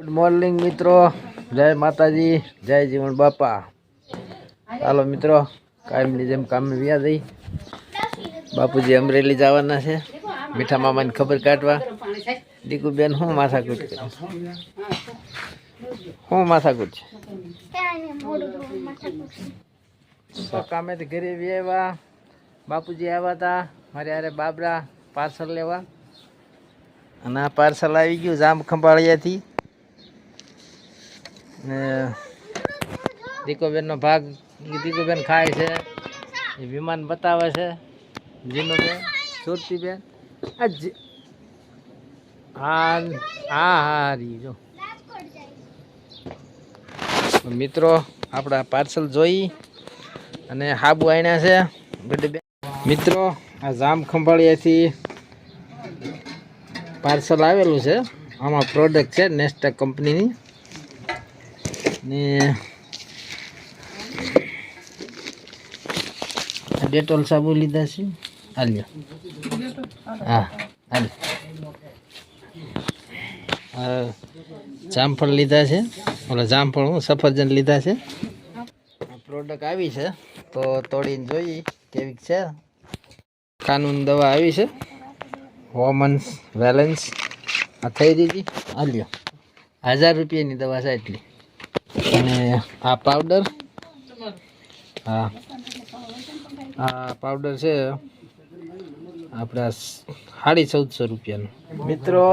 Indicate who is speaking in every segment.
Speaker 1: Morning મિત્રો, જય માતાજી, જય જીવન બાપા. હાલો મિત્રો, કાયમની જેમ કામે વ્યા જઈ. બાપુજી અમરેલી જવાના છે મીઠા મામાની ખબર કાઢવા. દીકુબેન શું માથાકૂટ કરે? શું માથાકૂટ છે? કામેથી ઘરે આવ્યા. બાપુજી આવ્યા હતા મારે યારે બાબરા પાર્સલ લેવા, અને આ પાર્સલ આવી ગયું જામ ખંભાળિયાથી. ને દીકોબેનનો ભાગ દીકોબેન ખાય છે, એ વિમાન બતાવે છે. જીનુબેન, સુરતીબેન, હા હા હા રીજો મિત્રો, આપણા પાર્સલ જોઈ અને હાબુ આણ્યા છે. મિત્રો, આ જામ ખંભાળિયાથી પાર્સલ આવેલું છે. આમાં પ્રોડક્ટ છે નેસ્ટા કંપનીની. ને ડેટોલ સાબુ લીધા છે. હાલ્યો, હા હાલ. જામફળ લીધા છે, ઓલા જામફળ હું સફરજન લીધા છે. પ્રોડક્ટ આવી છે તો તોડીને જોઈએ કેવી છે. કાનૂન દવા આવી છે, વોમન્સ વેલેન્સ આ થઈ દીધી. હાલ્યો, 1000 રૂપિયાની દવા છે એટલી. અને આ પાવડર, હા આ પાવડર છે આપણા 1450 રૂપિયાનું. મિત્રો,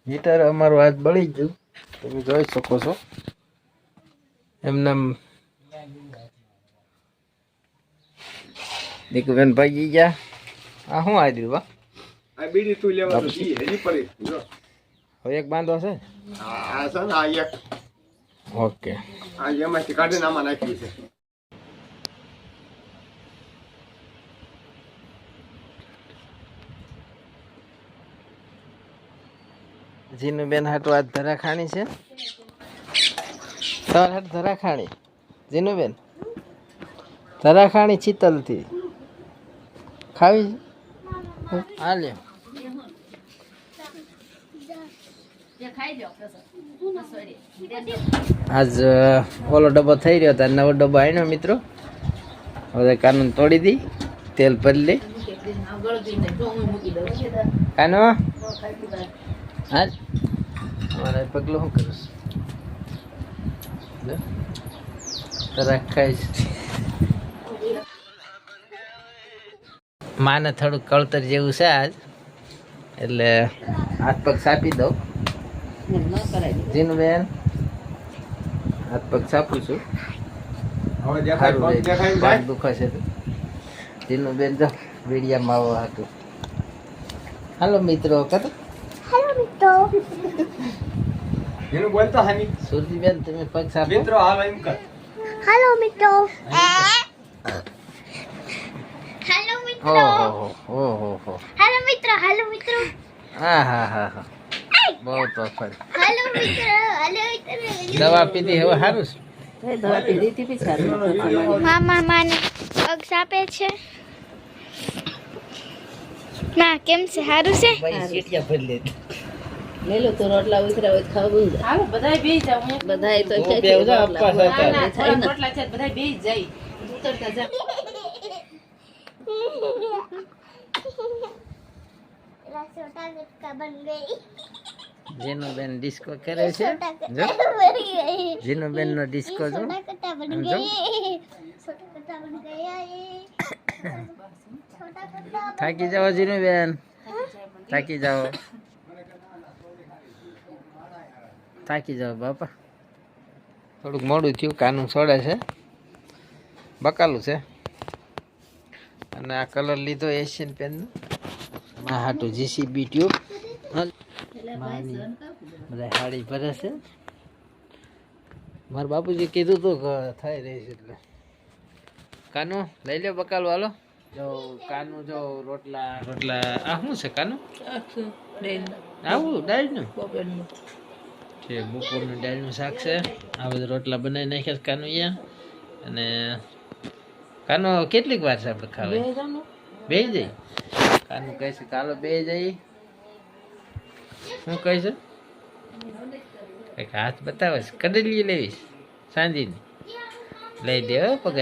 Speaker 1: હીટર અમારું આજ બળી ગયું, તમે જોઈ શકો છો. એમને દીકુબેન ભાગી ગયા. આ શું આવ્યું બા? આ બીડી તું લેવાનું છે હજી પડી જો. હવે એક બાંધો છે. આ છે ને આ એક. ઓકે, આ એમાંથી કાઢીને આમાં નાખી છે. જીનુબેન હાટુ આજ ધરા ખાણી છે. તમારે હાટ ધરા ખાણી જીનુબેન? ધરા ખાણી ચિતલથી ખાવી છે. હા લ્યો, આજ ઓલો ડબ્બો થઈ રહ્યો હતો, નવો ડબ્બો આણ્યો મિત્રો. હવે કાનૂન તોડી દી, તેલ ભરી લે. કાનો હા, અમારે પગલું શું કરું ખાઈશ. માને થોડુંક કળતર જેવું છે આજ, એટલે હાથ પગ સાપી દઉં. જીનુબેન, હાથ પગ સાપું છું. સારું દુખે છે. જીનુબેન જો વીડિયામાં આવવા હતું. હાલો મિત્રો, કતો હાલો મિત્રો. એનું બોલતો હાની સુરતીબેન, તમે પગ સાપો મિત્રો. હાલો એમ કર. હાલો મિત્રો. હાલો મિત્રો. ઓહો હાલો મિત્રો. હાલો મિત્રો. હા હા હા હા, બહુ તોફાન. હાલો મિત્રો. હાલો મિત્રો. દવા પીધી હવે સારું છે. દવા પીધી હતી બી સારું. મામા માને પગ સાપે છે. ના કેમ છે? સારું છે. ભાઈ સીટિયા ભરી લે. લે લો તો રોટલા ઉતરા હોય ખાવું. હાલો બધાય બેહી જાવ. બધાય તો કે બેહી જાવ. અપ્પા સાથે રોટલા છે, બધાય બેહી જાય. ઉતરતા જા. છોટા ગુટકા બન ગઈ. જીનુબેન ડિસ્કો કરે છે. જો જીનુબેન નો ડિસ્કો જો. છોટા કટા બન ગઈ. છોટા કટા બન ગયા. થાકી જાઓ જીનુબેન, થાકી જાઓ. થાકી જાઓ બાપા. થોડુંક મોડું થયું, કાનું છોડે છે, બકાલું છે. અને આ કલર લીધો એશિયન પેન નો હાટું જીસીબી ટ્યુબ. બધા હાડી ભરે છે. મારા બાપુજી કીધું તું કે થઈ રહી છે એટલે. કાનું લઈ લો બકાલું. હાલો જો કાનું જો રોટલા રોટલા. આ શું છે કાનું? આવું ડાળનું છે, બપોરનું ડાળનું શાક છે. આ બધા રોટલા બનાવી નાખ્યા છે કાનું અહીંયા. અને કાનો કેટલીક વાર છે આપણે ખાવા? બે જઈ. કાનું કહે છે કાલો બે જઈ. શું કહે છે? કંઈક હાથ બતાવે છે. કડલીએ લેવીશ સાંજીની લઈ દે હો ભગત.